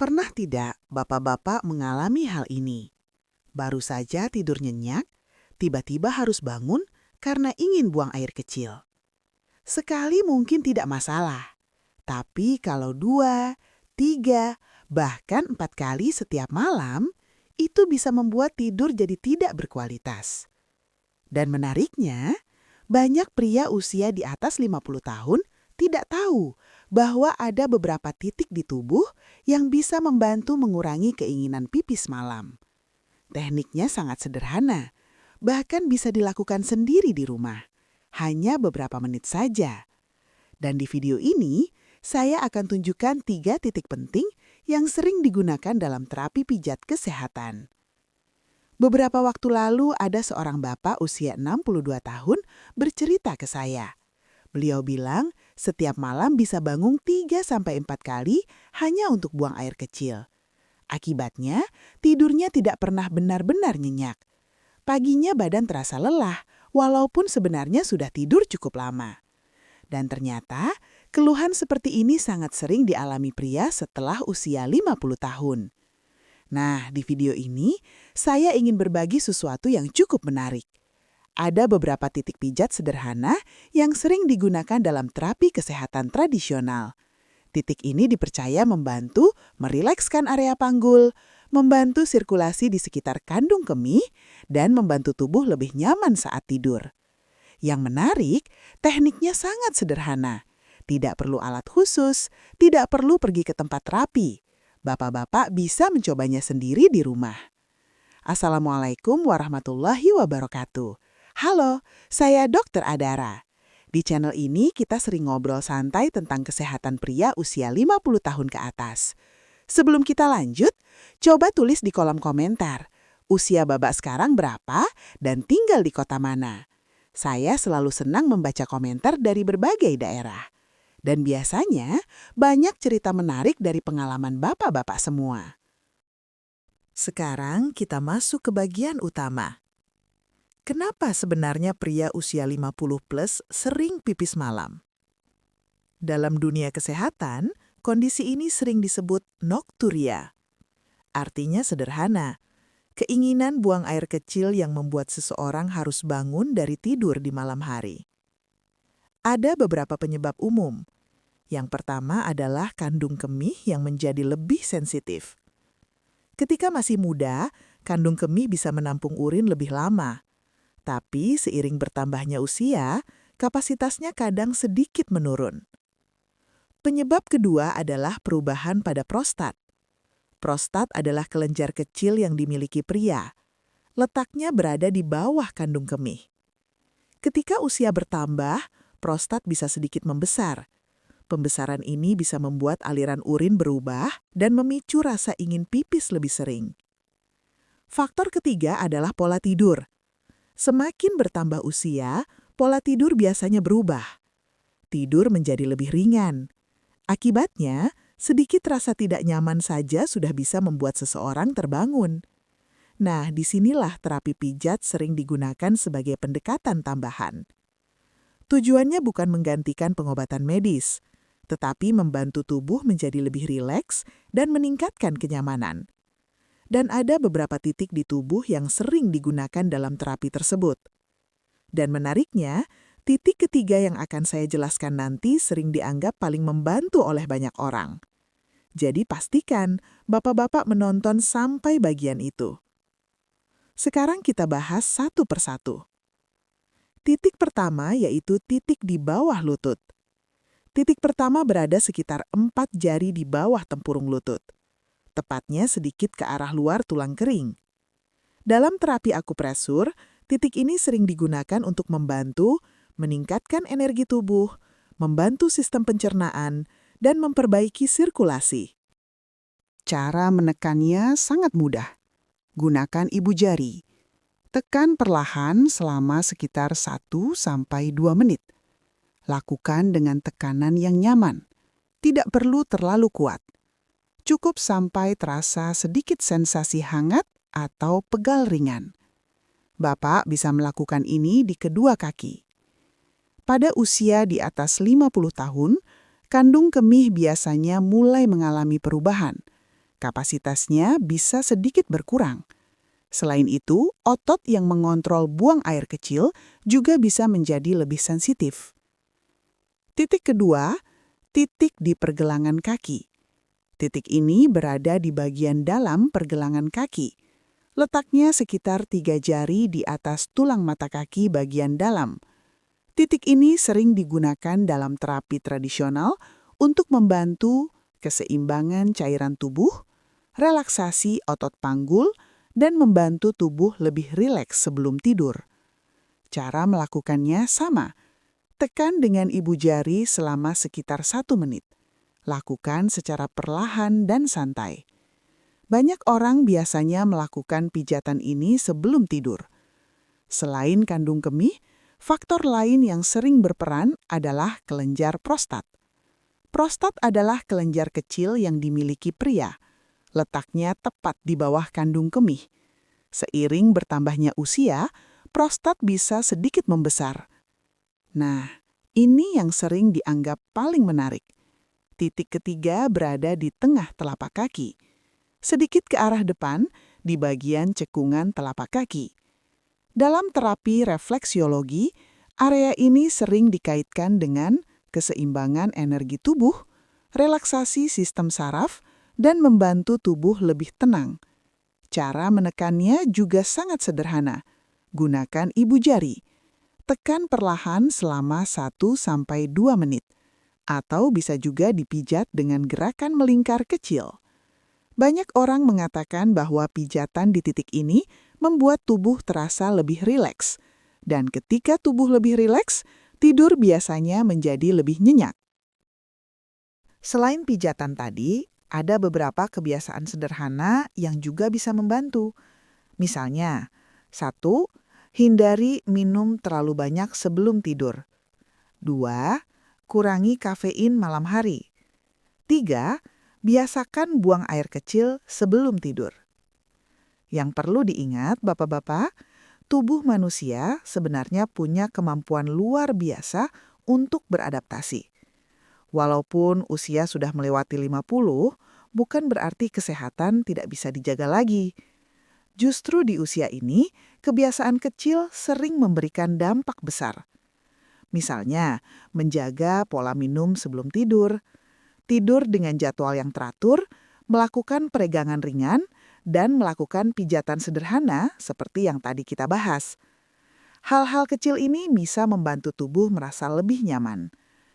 Pernah tidak bapak-bapak mengalami hal ini? Baru saja tidur nyenyak, tiba-tiba harus bangun karena ingin buang air kecil. Sekali mungkin tidak masalah, tapi kalau 2, 3, bahkan 4 kali setiap malam, itu bisa membuat tidur jadi tidak berkualitas. Dan menariknya, banyak pria usia di atas 50 tahun tidak tahu bahwa ada beberapa titik di tubuh yang bisa membantu mengurangi keinginan pipis malam. Tekniknya sangat sederhana, bahkan bisa dilakukan sendiri di rumah. Hanya beberapa menit saja. Dan di video ini, saya akan tunjukkan 3 titik penting yang sering digunakan dalam terapi pijat kesehatan. Beberapa waktu lalu ada seorang bapak usia 62 tahun bercerita ke saya. Beliau bilang setiap malam bisa bangun 3-4 kali hanya untuk buang air kecil. Akibatnya, tidurnya tidak pernah benar-benar nyenyak. Paginya badan terasa lelah, walaupun sebenarnya sudah tidur cukup lama. Dan ternyata, keluhan seperti ini sangat sering dialami pria setelah usia 50 tahun. Nah, di video ini, saya ingin berbagi sesuatu yang cukup menarik. Ada beberapa titik pijat sederhana yang sering digunakan dalam terapi kesehatan tradisional. Titik ini dipercaya membantu merilekskan area panggul, membantu sirkulasi di sekitar kandung kemih, dan membantu tubuh lebih nyaman saat tidur. Yang menarik, tekniknya sangat sederhana. Tidak perlu alat khusus, tidak perlu pergi ke tempat terapi. Bapak-bapak bisa mencobanya sendiri di rumah. Assalamualaikum warahmatullahi wabarakatuh. Halo, saya Dr. Adara. Di channel ini kita sering ngobrol santai tentang kesehatan pria usia 50 tahun ke atas. Sebelum kita lanjut, coba tulis di kolom komentar. Usia Bapak sekarang berapa dan tinggal di kota mana? Saya selalu senang membaca komentar dari berbagai daerah. Dan biasanya banyak cerita menarik dari pengalaman bapak-bapak semua. Sekarang kita masuk ke bagian utama. Kenapa sebenarnya pria usia 50 plus sering pipis malam? Dalam dunia kesehatan, kondisi ini sering disebut nokturia. Artinya sederhana, keinginan buang air kecil yang membuat seseorang harus bangun dari tidur di malam hari. Ada beberapa penyebab umum. Yang pertama adalah kandung kemih yang menjadi lebih sensitif. Ketika masih muda, kandung kemih bisa menampung urin lebih lama. Tapi seiring bertambahnya usia, kapasitasnya kadang sedikit menurun. Penyebab kedua adalah perubahan pada prostat. Prostat adalah kelenjar kecil yang dimiliki pria. Letaknya berada di bawah kandung kemih. Ketika usia bertambah, prostat bisa sedikit membesar. Pembesaran ini bisa membuat aliran urin berubah dan memicu rasa ingin pipis lebih sering. Faktor ketiga adalah pola tidur. Semakin bertambah usia, pola tidur biasanya berubah. Tidur menjadi lebih ringan. Akibatnya, sedikit rasa tidak nyaman saja sudah bisa membuat seseorang terbangun. Nah, disinilah terapi pijat sering digunakan sebagai pendekatan tambahan. Tujuannya bukan menggantikan pengobatan medis, tetapi membantu tubuh menjadi lebih rileks dan meningkatkan kenyamanan. Dan ada beberapa titik di tubuh yang sering digunakan dalam terapi tersebut. Dan menariknya, titik ketiga yang akan saya jelaskan nanti sering dianggap paling membantu oleh banyak orang. Jadi pastikan bapak-bapak menonton sampai bagian itu. Sekarang kita bahas satu persatu. Titik pertama yaitu titik di bawah lutut. Titik pertama berada sekitar 4 jari di bawah tempurung lutut. Tepatnya sedikit ke arah luar tulang kering. Dalam terapi akupresur, titik ini sering digunakan untuk membantu meningkatkan energi tubuh, membantu sistem pencernaan, dan memperbaiki sirkulasi. Cara menekannya sangat mudah. Gunakan ibu jari. Tekan perlahan selama sekitar 1-2 menit. Lakukan dengan tekanan yang nyaman. Tidak perlu terlalu kuat. Cukup sampai terasa sedikit sensasi hangat atau pegal ringan. Bapak bisa melakukan ini di kedua kaki. Pada usia di atas 50 tahun, kandung kemih biasanya mulai mengalami perubahan. Kapasitasnya bisa sedikit berkurang. Selain itu, otot yang mengontrol buang air kecil juga bisa menjadi lebih sensitif. Titik kedua, titik di pergelangan kaki. Titik ini berada di bagian dalam pergelangan kaki. Letaknya sekitar 3 jari di atas tulang mata kaki bagian dalam. Titik ini sering digunakan dalam terapi tradisional untuk membantu keseimbangan cairan tubuh, relaksasi otot panggul, dan membantu tubuh lebih rileks sebelum tidur. Cara melakukannya sama. Tekan dengan ibu jari selama sekitar 1 menit. Lakukan secara perlahan dan santai. Banyak orang biasanya melakukan pijatan ini sebelum tidur. Selain kandung kemih, faktor lain yang sering berperan adalah kelenjar prostat. Prostat adalah kelenjar kecil yang dimiliki pria. Letaknya tepat di bawah kandung kemih. Seiring bertambahnya usia, prostat bisa sedikit membesar. Nah, ini yang sering dianggap paling menarik. Titik ketiga berada di tengah telapak kaki. Sedikit ke arah depan, di bagian cekungan telapak kaki. Dalam terapi refleksiologi, area ini sering dikaitkan dengan keseimbangan energi tubuh, relaksasi sistem saraf, dan membantu tubuh lebih tenang. Cara menekannya juga sangat sederhana. Gunakan ibu jari. Tekan perlahan selama 1-2 menit. Atau bisa juga dipijat dengan gerakan melingkar kecil. Banyak orang mengatakan bahwa pijatan di titik ini membuat tubuh terasa lebih rileks. Dan ketika tubuh lebih rileks, tidur biasanya menjadi lebih nyenyak. Selain pijatan tadi, ada beberapa kebiasaan sederhana yang juga bisa membantu. Misalnya, 1. Hindari minum terlalu banyak sebelum tidur. 2. Kurangi kafein malam hari. 3. Biasakan buang air kecil sebelum tidur. Yang perlu diingat, Bapak-bapak, tubuh manusia sebenarnya punya kemampuan luar biasa untuk beradaptasi. Walaupun usia sudah melewati 50, bukan berarti kesehatan tidak bisa dijaga lagi. Justru di usia ini, kebiasaan kecil sering memberikan dampak besar. Misalnya, menjaga pola minum sebelum tidur, tidur dengan jadwal yang teratur, melakukan peregangan ringan, dan melakukan pijatan sederhana seperti yang tadi kita bahas. Hal-hal kecil ini bisa membantu tubuh merasa lebih nyaman.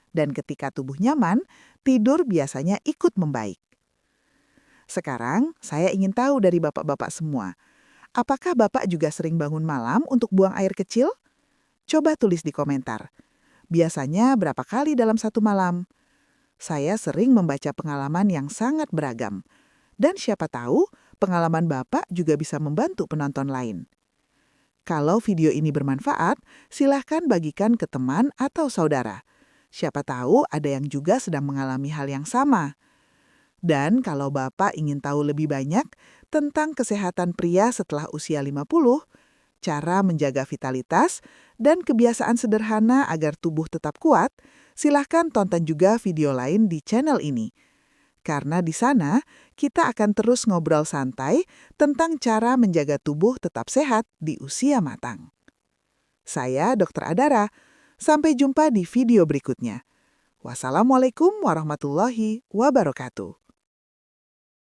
Dan ketika tubuh nyaman, tidur biasanya ikut membaik. Sekarang, saya ingin tahu dari bapak-bapak semua, apakah bapak juga sering bangun malam untuk buang air kecil? Coba tulis di komentar. Biasanya berapa kali dalam satu malam? Saya sering membaca pengalaman yang sangat beragam. Dan siapa tahu, pengalaman Bapak juga bisa membantu penonton lain. Kalau video ini bermanfaat, silahkan bagikan ke teman atau saudara. Siapa tahu ada yang juga sedang mengalami hal yang sama. Dan kalau Bapak ingin tahu lebih banyak tentang kesehatan pria setelah usia 50, cara menjaga vitalitas, dan kebiasaan sederhana agar tubuh tetap kuat, silahkan tonton juga video lain di channel ini. Karena di sana, kita akan terus ngobrol santai tentang cara menjaga tubuh tetap sehat di usia matang. Saya Dr. Adara. Sampai jumpa di video berikutnya. Wassalamualaikum warahmatullahi wabarakatuh.